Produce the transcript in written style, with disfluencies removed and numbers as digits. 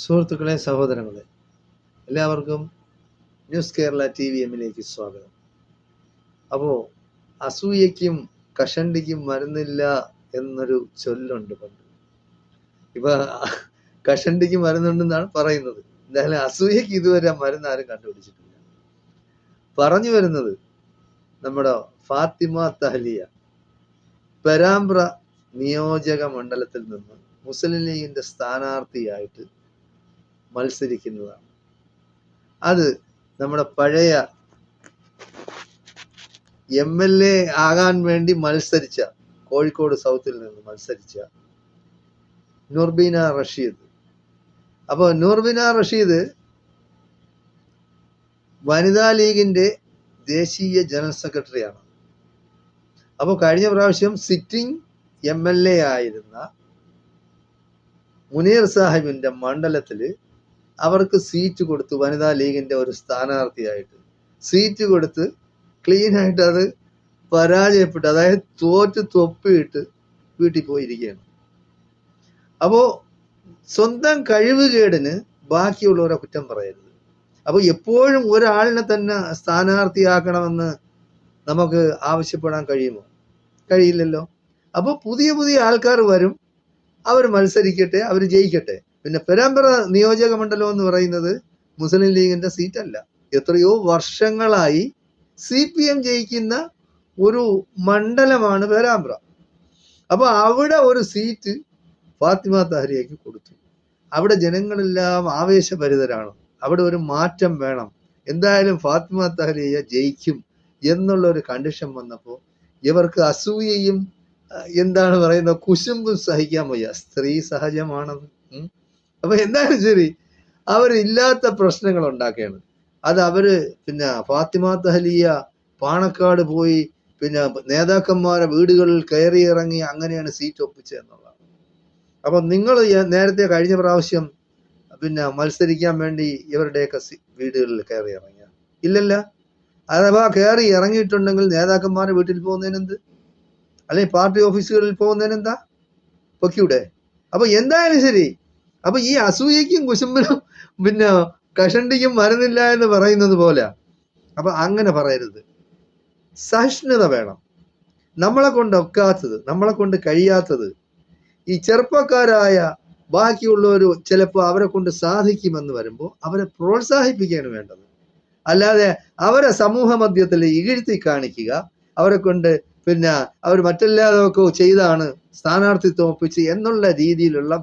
സുഹൃത്തുക്കളെ, സഹോദരങ്ങളെ, എല്ലാവർക്കും ന്യൂസ് കേരള TVM-ലേക്ക് സ്വാഗതം. അപ്പോൾ അസൂയയ്ക്കും കഷണ്ടിക്കും മരുന്നില്ല എന്നൊരു ചൊല്ലുണ്ട് പണ്ട്. ഇപ്പൊ കഷണ്ടിക്ക് മരുന്നുണ്ടെന്നാണ് പറയുന്നത്. എന്തായാലും അസൂയയ്ക്ക് ഇതുവരെ മരുന്ന് ആരും കണ്ടുപിടിച്ചിട്ടില്ല. പറഞ്ഞു വരുന്നത് നമ്മുടെ ഫാത്തിമ തഹ്ലിയ പേരാമ്പ്ര നിയോജക മണ്ഡലത്തിൽ നിന്ന് മുസ്ലിം ലീഗിന്റെ സ്ഥാനാർത്ഥിയായിട്ട് മത്സരിക്കുന്നതാണ്. അത് നമ്മുടെ പഴയ MLA ആകാൻ വേണ്ടി മത്സരിച്ച, കോഴിക്കോട് സൗത്തിൽ നിന്ന് മത്സരിച്ച നൂർബീന റഷീദ്. അപ്പോൾ നൂർബീന റഷീദ് വനിതാ ലീഗിന്റെ ദേശീയ ജനറൽ സെക്രട്ടറിയാണ്. അപ്പോൾ കഴിഞ്ഞ പ്രാവശ്യം സിറ്റിംഗ് MLA ആയിരുന്ന മുനീർ സാഹിബിന്റെ മണ്ഡലത്തില് അവർക്ക് സീറ്റ് കൊടുത്ത്, വനിതാ ലീഗിന്റെ ഒരു സ്ഥാനാർത്ഥിയായിട്ട് സീറ്റ് കൊടുത്ത് ക്ലീൻ ആയിട്ട് അത് പരാജയപ്പെട്ടു, അതായത് തോറ്റ് തൊപ്പിയിട്ട് വീട്ടിൽ പോയിരിക്കുകയാണ്. അപ്പോ സ്വന്തം കഴിവുകേടിന് ബാക്കിയുള്ളവരെ കുറ്റം പറയരുത്. അപ്പൊ എപ്പോഴും ഒരാളിനെ തന്നെ സ്ഥാനാർത്ഥിയാക്കണമെന്ന് നമുക്ക് ആവശ്യപ്പെടാൻ കഴിയുമോ? കഴിയില്ലല്ലോ. അപ്പൊ പുതിയ പുതിയ ആൾക്കാർ വരും, അവർ മത്സരിക്കട്ടെ, അവർ ജയിക്കട്ടെ. പിന്നെ പേരാമ്പ്ര നിയോജക മണ്ഡലം എന്ന് പറയുന്നത് മുസ്ലിം ലീഗിന്റെ സീറ്റല്ല. എത്രയോ വർഷങ്ങളായി CPM ജയിക്കുന്ന ഒരു മണ്ഡലമാണ് പേരാമ്പ്ര. അപ്പൊ അവിടെ ഒരു സീറ്റ് ഫാത്തിമ തഹ്ലിയയ്ക്ക് കൊടുത്തു. അവിടെ ജനങ്ങളെല്ലാം ആവേശഭരിതരാണ്. അവിടെ ഒരു മാറ്റം വേണം, എന്തായാലും ഫാത്തിമ തഹ്ലിയ ജയിക്കും എന്നുള്ള ഒരു കണ്ടീഷൻ വന്നപ്പോൾ ഇവർക്ക് അസൂയയും എന്താണ് പറയുന്നത്, കുശുമ്പും സഹിക്കാൻ വയ്യ. സ്ത്രീ സഹജമാണത്. അപ്പൊ എന്തായാലും ശരി, അവരില്ലാത്ത പ്രശ്നങ്ങൾ ഉണ്ടാക്കുകയാണ്. അത് അവര് പിന്നെ ഫാത്തിമ തഹ്ലിയ പാണക്കാട് പോയി പിന്നെ നേതാക്കന്മാരെ വീടുകളിൽ കയറി ഇറങ്ങി അങ്ങനെയാണ് സീറ്റ് ഒപ്പിച്ചതെന്നുള്ളതാണ്. അപ്പൊ നിങ്ങൾ നേരത്തെ കഴിഞ്ഞ പ്രാവശ്യം പിന്നെ മത്സരിക്കാൻ വേണ്ടി ഇവരുടെയൊക്കെ വീടുകളിൽ കയറി ഇറങ്ങിയ ഇല്ലല്ല. അഥവാ കയറി ഇറങ്ങിയിട്ടുണ്ടെങ്കിൽ നേതാക്കന്മാരെ വീട്ടിൽ പോകുന്നതിനെന്ത്, അല്ലെങ്കിൽ പാർട്ടി ഓഫീസുകളിൽ പോകുന്നതിനെന്താ, പൊക്കിയൂടെ? അപ്പൊ എന്തായാലും ശരി, അപ്പൊ ഈ അസൂയയ്ക്കും കുശുമ്പിനും പിന്നെ കഷണ്ടിക്കും മരുന്നില്ല എന്ന് പറയുന്നത് പോലെ. അപ്പൊ അങ്ങനെ പറയരുത്. സഹിഷ്ണുത വേണം. നമ്മളെ കൊണ്ട് ഒക്കാത്തത്, നമ്മളെ കൊണ്ട് കഴിയാത്തത് ഈ ചെറുപ്പക്കാരായ ബാക്കിയുള്ളവർ ചിലപ്പോൾ അവരെ കൊണ്ട് സാധിക്കുമെന്ന് വരുമ്പോൾ അവരെ പ്രോത്സാഹിപ്പിക്കുകയാണ് വേണ്ടത്. അല്ലാതെ അവരെ സമൂഹ മധ്യത്തിൽ ഇകഴ്ത്തി കാണിക്കുക, അവരെ കൊണ്ട് പിന്നെ അവർ മറ്റെല്ലാതൊക്കെ ചെയ്താണ് സ്ഥാനാർത്ഥിത്വം ഒപ്പിച്ച് എന്നുള്ള രീതിയിലുള്ള